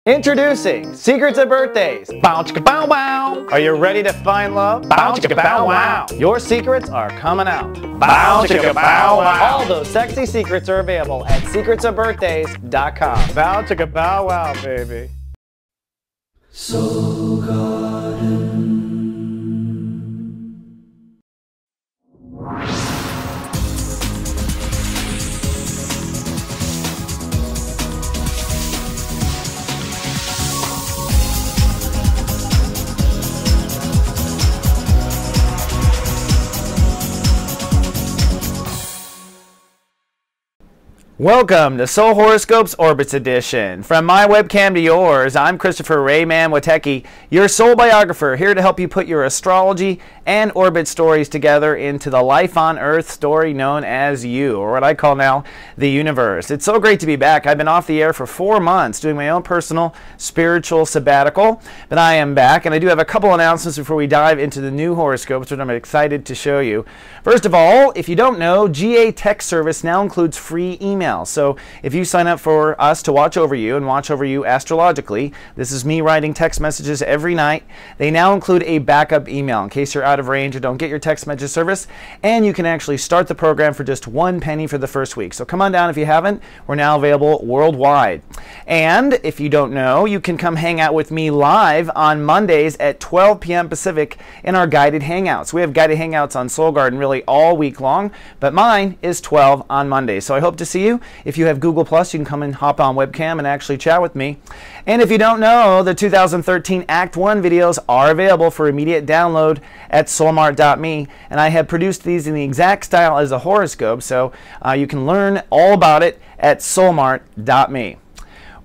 Introducing Secrets of Birthdays. Bow chicka bow wow. Are you ready to find love? Bow chicka bow wow. Your secrets are coming out. Bow chicka bow wow. All those sexy secrets are available at secretsofbirthdays.com. Bow chicka bow wow, baby. Soul Garden. Welcome to Soul Horoscopes Orbits Edition. From my webcam to yours, I'm Christopher Rayman Witecki, your soul biographer, here to help you put your astrology and orbit stories together into the life on Earth story known as you, or what I call now the universe. It's so great to be back. I've been off the air for 4 months doing my own personal spiritual sabbatical, but I am back, and I do have a couple announcements before we dive into the new horoscopes, which I'm excited to show you. First of all, if you don't know, GA Tech Service now includes free email. So if you sign up for us to watch over you and watch over you astrologically, this is me writing text messages every night. They now include a backup email in case you're out of range or don't get your text message service, and you can actually start the program for just 1 penny for the first week. So come on down if you haven't. We're now available worldwide. And if you don't know, you can come hang out with me live on Mondays at 12 p.m. Pacific in our guided hangouts. We have guided hangouts on Soul Garden really all week long, but mine is 12 on Mondays. So I hope to see you. If you have Google+, you can come and hop on webcam and actually chat with me. And if you don't know, the 2013 Act 1 videos are available for immediate download at soulmart.me, and I have produced these in the exact style as a horoscope, so you can learn all about it at soulmart.me.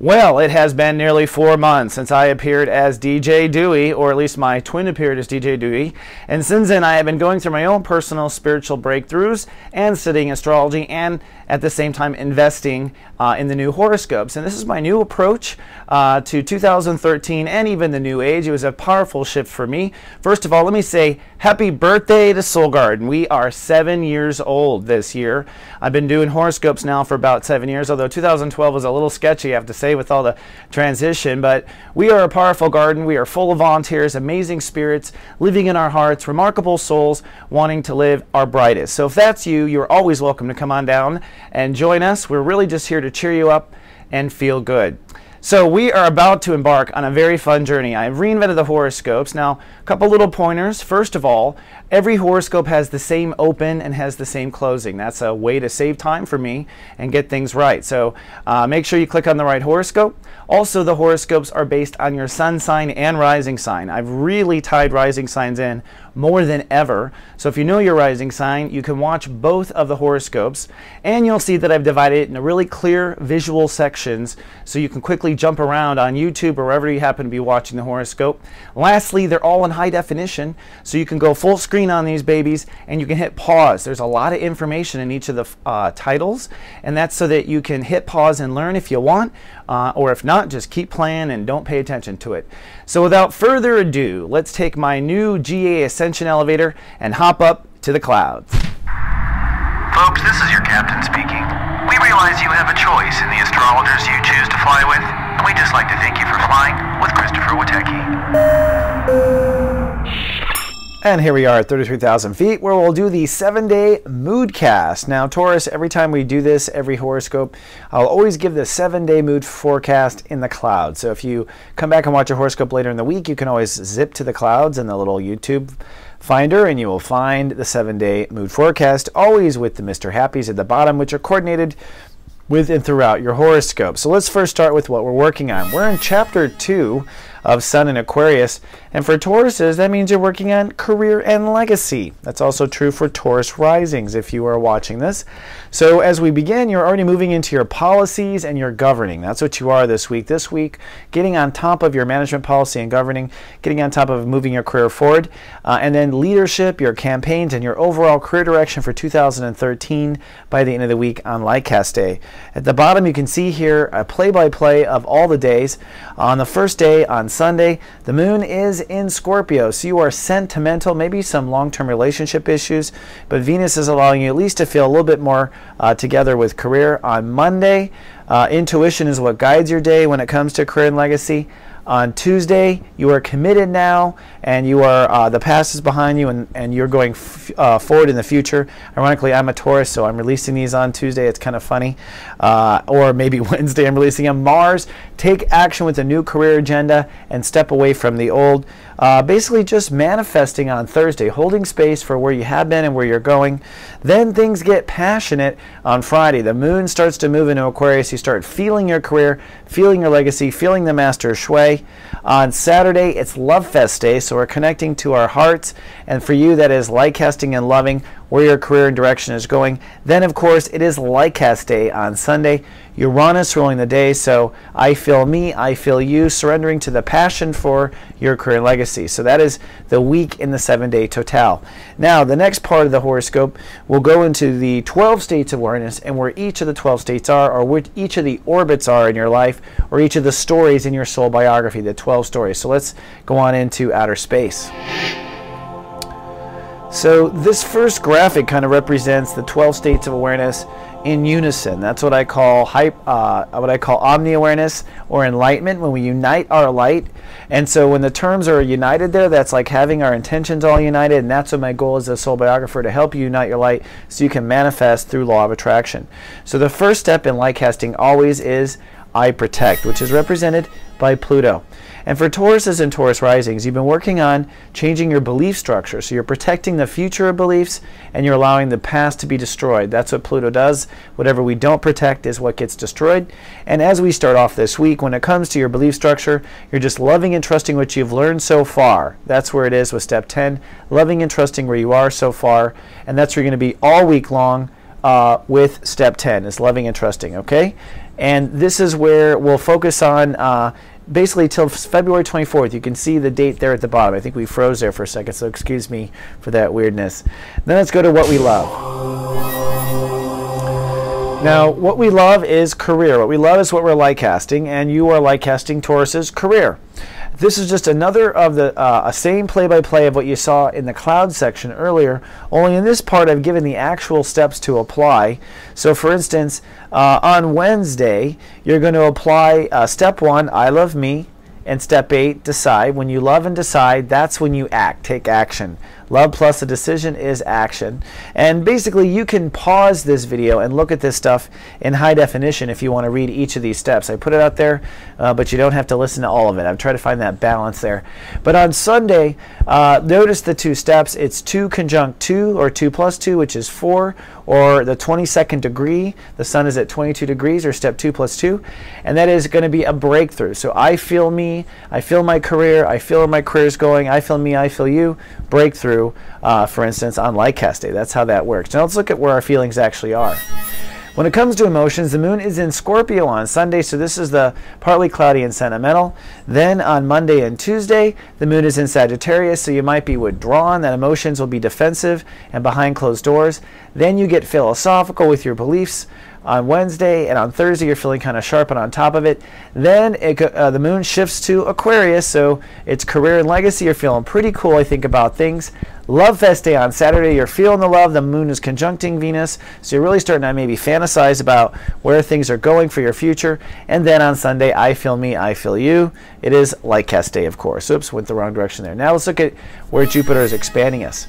Well, it has been nearly 4 months since I appeared as DJ Dewey, or at least my twin appeared as DJ Dewey, and since then I have been going through my own personal spiritual breakthroughs and studying astrology, and at the same time investing in the new horoscopes. And this is my new approach to 2013 and even the new age. It was a powerful shift for me. First of all, let me say happy birthday to Soul Garden. We are 7 years old this year. I've been doing horoscopes now for about 7 years, although 2012 was a little sketchy, I have to say, with all the transition. But we are a powerful garden. We are full of volunteers, amazing spirits living in our hearts, remarkable souls wanting to live our brightest. So if that's you, you're always welcome to come on down and join us. We're really just here to cheer you up and feel good. So we are about to embark on a very fun journey. I've reinvented the horoscopes. Now, a couple little pointers. First of all, every horoscope has the same open and has the same closing. That's a way to save time for me and get things right. So make sure you click on the right horoscope. Also, the horoscopes are based on your sun sign and rising sign. I've really tied rising signs in more than ever. So if you know your rising sign, you can watch both of the horoscopes, and you'll see that I've divided it into really clear visual sections so you can quickly jump around on YouTube or wherever you happen to be watching the horoscope. Lastly, they're all in high definition, so you can go full screen on these babies and you can hit pause. There's a lot of information in each of the titles, and that's so that you can hit pause and learn if you want, or if not, just keep playing and don't pay attention to it. So without further ado, let's take my new GA Ascension elevator and hop up to the clouds. Folks, this is your captain speaking. We realize you have a choice in the astrologers you choose to fly with, and we'd just like to thank you for flying with Christopher Witecki. And here we are at 33,000 feet, where we'll do the 7-day mood cast. Now, Taurus, every time we do this, every horoscope, I'll always give the 7-day mood forecast in the clouds. So if you come back and watch a horoscope later in the week, you can always zip to the clouds in the little YouTube finder, and you will find the 7-day mood forecast, always with the Mr. Happies at the bottom, which are coordinated with and throughout your horoscope. So let's first start with what we're working on. We're in chapter 2 of Sun in Aquarius, and for Tauruses, that means you're working on career and legacy. That's also true for Taurus risings if you are watching this. So as we begin, you're already moving into your policies and your governing. That's what you are this week. This week, getting on top of your management policy and governing, getting on top of moving your career forward, and then leadership, your campaigns, and your overall career direction for 2013 by the end of the week on Lightcast Day. At the bottom, you can see here a play-by-play of all the days. On the first day, on Sunday. The moon is in Scorpio, so you are sentimental, maybe some long-term relationship issues, but Venus is allowing you at least to feel a little bit more together with career. On Monday, intuition is what guides your day when it comes to career and legacy. On Tuesday, you are committed now, and you are the past is behind you, and you're going forward in the future. Ironically, I'm a Taurus, so I'm releasing these on Tuesday. It's kind of funny. Or maybe Wednesday I'm releasing them. Mars, take action with a new career agenda and step away from the old. Basically just manifesting on Thursday, holding space for where you have been and where you're going. Then things get passionate on Friday. The moon starts to move into Aquarius. You start feeling your career, feeling your legacy, feeling the master shui. On Saturday, it's Love Fest Day, so we're connecting to our hearts. And for you, that is light casting and loving where your career and direction is going. Then, of course, it is Light Cast Day on Sunday. Uranus ruling the day, so I feel me, I feel you, surrendering to the passion for your career and legacy. So that is the week in the 7-day total. Now, the next part of the horoscope will go into the 12 states of awareness and where each of the 12 states are, or what each of the orbits are in your life, or each of the stories in your soul biography, the 12 stories. So let's go on into outer space. So this first graphic kind of represents the 12 states of awareness in unison. That's what I call omni-awareness or enlightenment, when we unite our light. And so when the terms are united there, that's like having our intentions all united, and that's what my goal as a soul biographer, to help you unite your light so you can manifest through law of attraction. So the first step in light casting always is I protect, which is represented by Pluto. And for Tauruses and Taurus risings, you've been working on changing your belief structure. So you're protecting the future of beliefs, and you're allowing the past to be destroyed. That's what Pluto does. Whatever we don't protect is what gets destroyed. And as we start off this week, when it comes to your belief structure, you're just loving and trusting what you've learned so far. That's where it is with step 10, loving and trusting where you are so far. And that's where you're going to be all week long with step 10, is loving and trusting, okay? And this is where we'll focus on basically till February 24th. You can see the date there at the bottom. I think we froze there for a second, so excuse me for that weirdness. Then let's go to what we love. Now, what we love is career. What we love is what we're light casting, and you are light casting Taurus's career. This is just another of the same play-by-play of what you saw in the cloud section earlier, only in this part I've given the actual steps to apply. So for instance, on Wednesday, you're going to apply step 1, I love me, and step 8, decide. When you love and decide, that's when you act, take action. Love plus a decision is action. And basically, you can pause this video and look at this stuff in high definition if you want to read each of these steps. I put it out there, but you don't have to listen to all of it. I'm trying to find that balance there. But on Sunday, notice the 2 steps. It's 2 conjunct 2, or 2 plus 2, which is 4, or the 22nd degree. The sun is at 22 degrees, or step 2 plus 2. And that is going to be a breakthrough. So I feel me, I feel my career, I feel where my career is going, I feel me, I feel you, breakthrough. For instance, on Light Cast Day. That's how that works. Now let's look at where our feelings actually are. When it comes to emotions, the moon is in Scorpio on Sunday, so this is the partly cloudy and sentimental. Then on Monday and Tuesday, the moon is in Sagittarius, so you might be withdrawn, that emotions will be defensive and behind closed doors. Then you get philosophical with your beliefs on Wednesday, and on Thursday you're feeling kind of sharp and on top of it. Then the moon shifts to Aquarius, so it's career and legacy. You're feeling pretty cool, I think, about things. Love Fest Day on Saturday, you're feeling the love. The moon is conjuncting Venus, so you're really starting to maybe fantasize about where things are going for your future. And then on Sunday, I feel me, I feel you. It is Light Cast Day, of course. Oops, went the wrong direction there. Now let's look at where Jupiter is expanding us.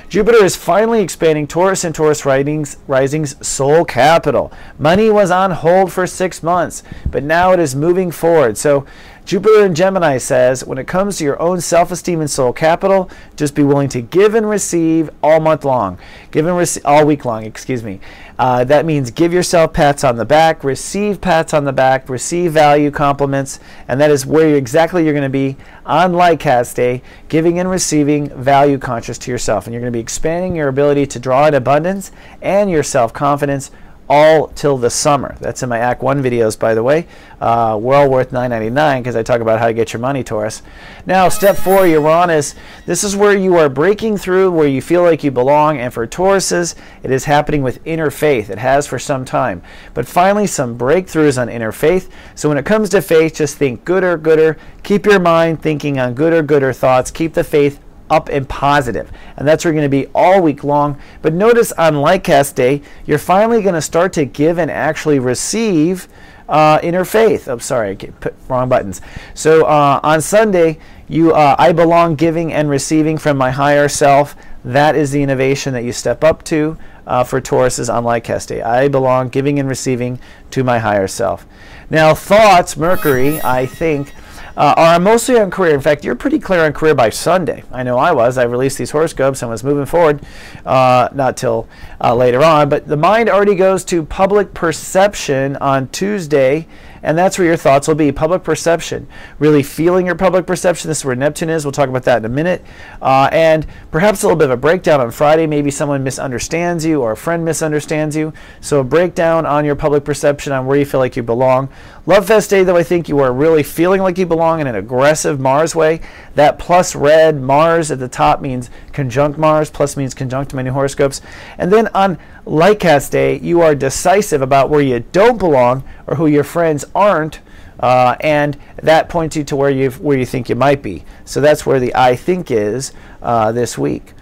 Jupiter is finally expanding Taurus and Taurus rising's soul capital. Money was on hold for 6 months, but now it is moving forward. So Jupiter in Gemini says, when it comes to your own self-esteem and soul capital, just be willing to give and receive all month long. Give and receive all week long, excuse me. That means give yourself pats on the back, receive pats on the back, receive value, compliments, and that is where exactly you're going to be on Light Cast Day, giving and receiving value conscious to yourself. And you're going to be expanding your ability to draw in abundance and your self-confidence all till the summer. That's in my Act 1 videos, by the way. Well worth $9.99 because I talk about how to get your money, Taurus. Now, step 4, Uranus. This is where you are breaking through, where you feel like you belong. And for Tauruses, it is happening with inner faith. It has for some time. But finally, some breakthroughs on inner faith. So when it comes to faith, just think gooder, gooder. Keep your mind thinking on gooder, gooder thoughts. Keep the faith up and positive, and that's where you're going to be all week long. But notice on Lightcast Day, you're finally going to start to give and actually receive inner faith. Oh, sorry, I put wrong buttons. So on Sunday, I belong giving and receiving from my higher self. That is the innovation that you step up to for Tauruses on Lightcast Day. I belong giving and receiving to my higher self. Now, thoughts, Mercury, I think, are mostly on career. In fact, you're pretty clear on career by Sunday. I know I was. I released these horoscopes and was moving forward, not till later on. But the mind already goes to public perception on Tuesday, and that's where your thoughts will be. Public perception. Really feeling your public perception. This is where Neptune is. We'll talk about that in a minute. And perhaps a little bit of a breakdown on Friday. Maybe someone misunderstands you or a friend misunderstands you. So a breakdown on your public perception on where you feel like you belong. Love Fest Day, though, I think you are really feeling like you belong in an aggressive Mars way. That plus red Mars at the top means conjunct Mars. Plus means conjunct to my new horoscopes. And then on Lightcast Day, you are decisive about where you don't belong or who your friends aren't, and that points you to where you think you might be. So that's where the I think is this week.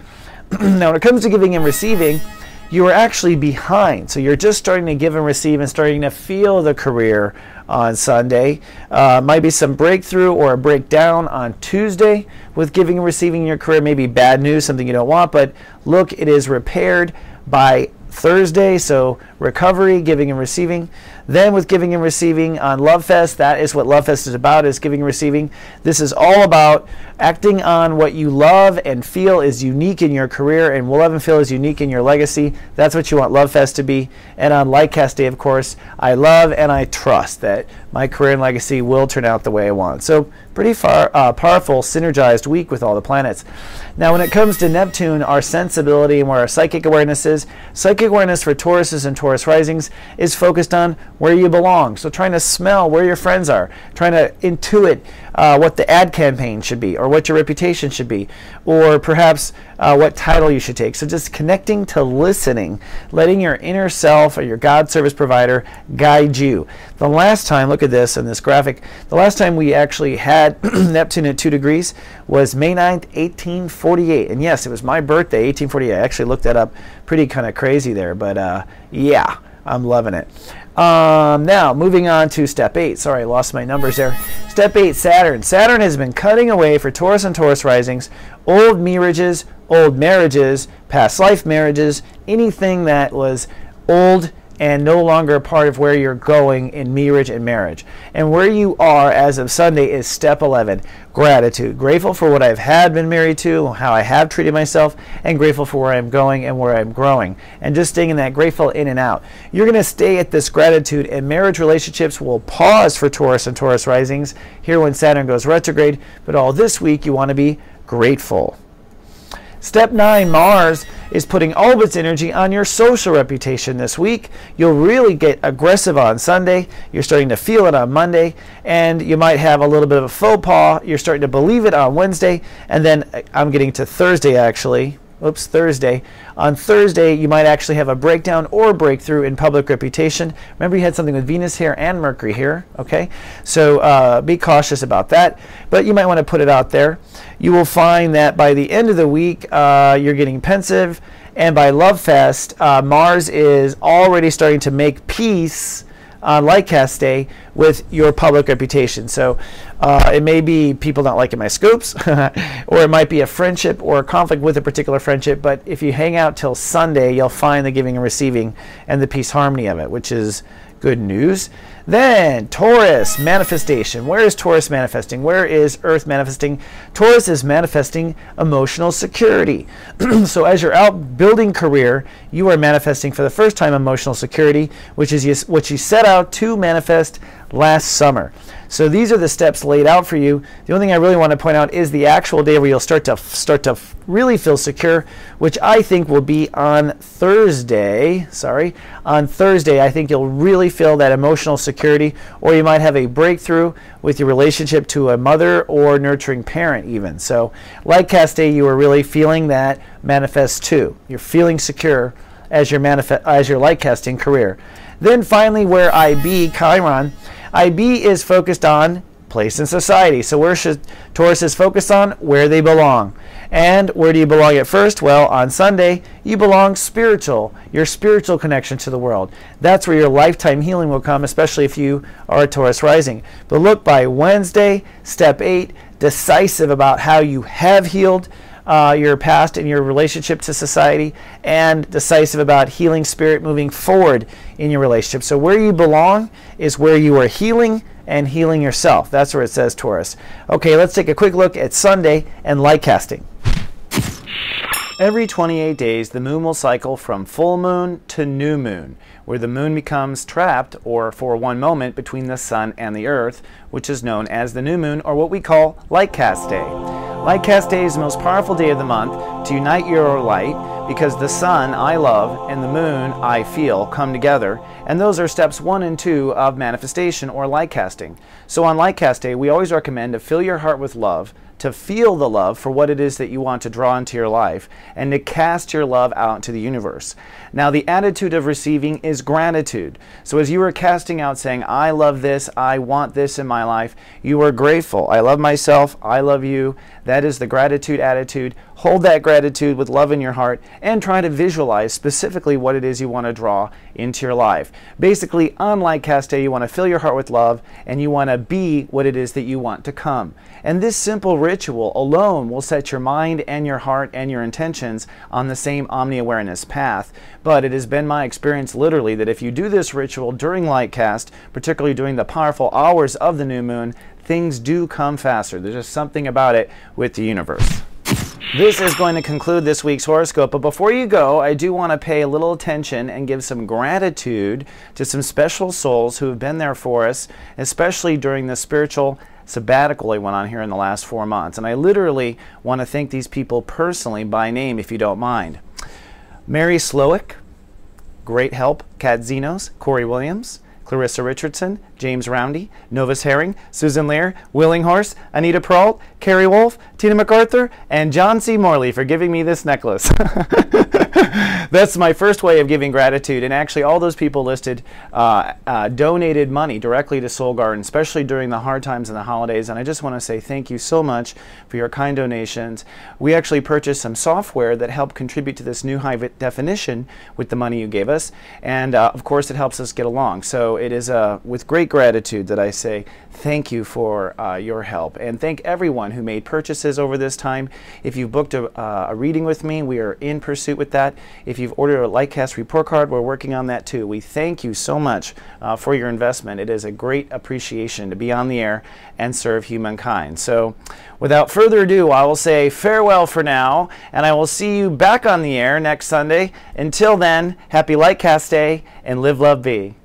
Now, when it comes to giving and receiving, you are actually behind. So you're just starting to give and receive and starting to feel the career on Sunday. Might be some breakthrough or a breakdown on Tuesday with giving and receiving in your career. Maybe bad news, something you don't want, but look, it is repaired by Thursday, so recovery, giving and receiving. Then with giving and receiving on Love Fest, that is what Love Fest is about, is giving and receiving. This is all about acting on what you love and feel is unique in your career and will love and feel is unique in your legacy. That's what you want Love Fest to be. And on Lightcast Day, of course, I love and I trust that my career and legacy will turn out the way I want. So pretty powerful, synergized week with all the planets. Now, when it comes to Neptune, our sensibility and where our psychic awareness is, psychic awareness for Tauruses and Taurus risings is focused on where you belong. So trying to smell where your friends are, trying to intuit what the ad campaign should be or what your reputation should be, or perhaps what title you should take. So just connecting to listening, letting your inner self or your God service provider guide you. The last time, look at this in this graphic, the last time we actually had Neptune at 2 degrees was May 9th, 1848. And yes, it was my birthday, 1848. I actually looked that up, pretty kind of crazy there, but yeah, I'm loving it. Now, moving on to step 8. Sorry, I lost my numbers there. Step 8, Saturn. Saturn has been cutting away for Taurus and Taurus risings, old marriages, old marriages, past life marriages, anything that was old and no longer a part of where you're going in marriage and marriage. And where you are as of Sunday is step 11, gratitude. Grateful for what I've had been married to, how I have treated myself, and grateful for where I'm going and where I'm growing. And just staying in that grateful in and out. You're going to stay at this gratitude, and marriage relationships will pause for Taurus and Taurus risings here when Saturn goes retrograde, but all this week you want to be grateful. Step 9, Mars is putting all of its energy on your social reputation this week. You'll really get aggressive on Sunday. You're starting to feel it on Monday, and you might have a little bit of a faux pas. You're starting to believe it on Wednesday, and then I'm getting to Thursday actually. Oops, Thursday. On Thursday, you might actually have a breakdown or breakthrough in public reputation. Remember, you had something with Venus here and Mercury here, okay? So be cautious about that, but you might want to put it out there. You will find that by the end of the week, you're getting pensive, and by Love Fest, Mars is already starting to make peace on Lightcast Day with your public reputation. So it may be people not liking my scoops, or it might be a friendship or a conflict with a particular friendship, but if you hang out till Sunday, you'll find the giving and receiving and the peace harmony of it, which is good news. Then Taurus, manifestation. Where is Taurus manifesting? Where is Earth manifesting? Taurus is manifesting emotional security. So as you're out building career, you are manifesting for the first time emotional security, which is what you set out to manifest last summer. So these are the steps laid out for you. The only thing I really want to point out is the actual day where you'll start to really feel secure, which I think will be on Thursday. On Thursday, I think you'll really feel that emotional security, or you might have a breakthrough with your relationship to a mother or nurturing parent even. So like cast day, you are really feeling that manifest too. You're feeling secure as your light casting career. Then finally, where IB, Chiron, IB is focused on place in society. So where should Taurus is focused on? Where they belong. And where do you belong at first? Well, on Sunday, you belong spiritual, your spiritual connection to the world. That's where your lifetime healing will come, especially if you are a Taurus rising. But look, by Wednesday, step 8, decisive about how you have healed your past and your relationship to society, and decisive about healing spirit moving forward in your relationship. So where you belong is where you are healing and healing yourself. That's where it says Taurus. Okay, let's take a quick look at Sunday and light casting. Every 28 days, the moon will cycle from full moon to new moon, where the moon becomes trapped, or for one moment, between the sun and the earth, which is known as the new moon, or what we call light cast day. Light cast day is the most powerful day of the month to unite your light, because the sun, I love, and the moon, I feel, come together, and those are steps 1 and 2 of manifestation or light casting. So on light cast day, we always recommend to fill your heart with love, to feel the love for what it is that you want to draw into your life, and to cast your love out into the universe. Now, the attitude of receiving is gratitude. So as you are casting out saying, I love this, I want this in my life, you are grateful. I love myself, I love you. That is the gratitude attitude. Hold that gratitude with love in your heart and try to visualize specifically what it is you want to draw into your life. Basically, on light cast day, you want to fill your heart with love and you want to be what it is that you want to come. And this simple ritual alone will set your mind and your heart and your intentions on the same omni-awareness path. But it has been my experience literally that if you do this ritual during light cast, particularly during the powerful hours of the new moon, things do come faster. There's just something about it with the universe. This is going to conclude this week's horoscope, but before you go, I do want to pay a little attention and give some gratitude to some special souls who have been there for us, especially during the spiritual sabbatical I went on here in the last 4 months. And I literally want to thank these people personally by name, if you don't mind. Mary Slowick, Great Help, Kat Zenos, Corey Williams, Clarissa Richardson, James Roundy, Novus Herring, Susan Lear, Willinghorse, Anita Peralt, Carrie Wolf, Tina MacArthur, and John C. Morley for giving me this necklace. That's my first way of giving gratitude, and actually all those people listed donated money directly to Soul Garden, especially during the hard times and the holidays, and I just want to say thank you so much for your kind donations. We actually purchased some software that helped contribute to this new high definition with the money you gave us, and of course it helps us get along. So it is with great gratitude that I say thank you for your help, and thank everyone who made purchases over this time. If you've booked a reading with me, we are in pursuit with that. If you've ordered a Lightcast report card, we're working on that too. We thank you so much for your investment. It is a great appreciation to be on the air and serve humankind. So without further ado, I will say farewell for now, and I will see you back on the air next Sunday. Until then, happy Lightcast Day and live, love, be.